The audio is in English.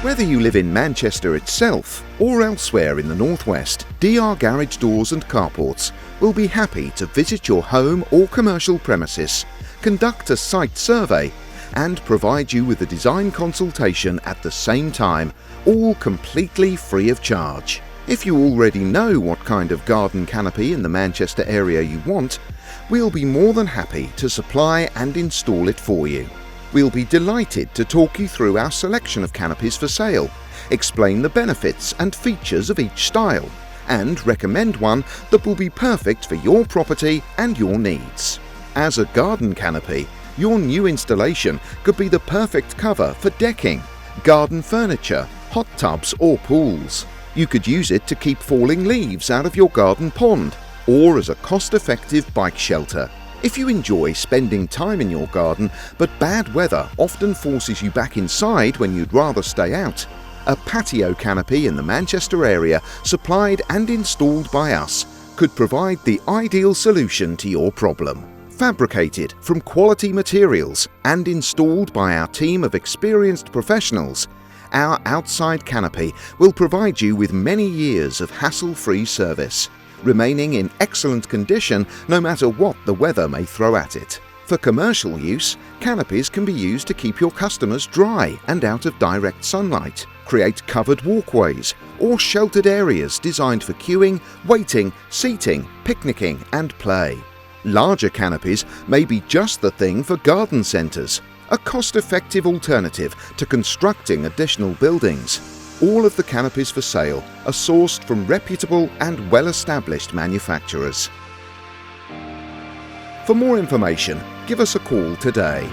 Whether you live in Manchester itself or elsewhere in the Northwest, DR Garage Doors and Carports will be happy to visit your home or commercial premises, conduct a site survey and provide you with a design consultation at the same time, all completely free of charge. If you already know what kind of garden canopy in the Manchester area you want, we'll be more than happy to supply and install it for you. We'll be delighted to talk you through our selection of canopies for sale, explain the benefits and features of each style, and recommend one that will be perfect for your property and your needs. As a garden canopy, your new installation could be the perfect cover for decking, garden furniture, hot tubs or pools. You could use it to keep falling leaves out of your garden pond, or as a cost-effective bike shelter. If you enjoy spending time in your garden, but bad weather often forces you back inside when you'd rather stay out, a patio canopy in the Manchester area, supplied and installed by us, could provide the ideal solution to your problem. Fabricated from quality materials and installed by our team of experienced professionals, our outside canopy will provide you with many years of hassle-free service, remaining in excellent condition no matter what the weather may throw at it. For commercial use, canopies can be used to keep your customers dry and out of direct sunlight, create covered walkways or sheltered areas designed for queuing, waiting, seating, picnicking and play. Larger canopies may be just the thing for garden centres, a cost-effective alternative to constructing additional buildings. All of the canopies for sale are sourced from reputable and well-established manufacturers. For more information, give us a call today.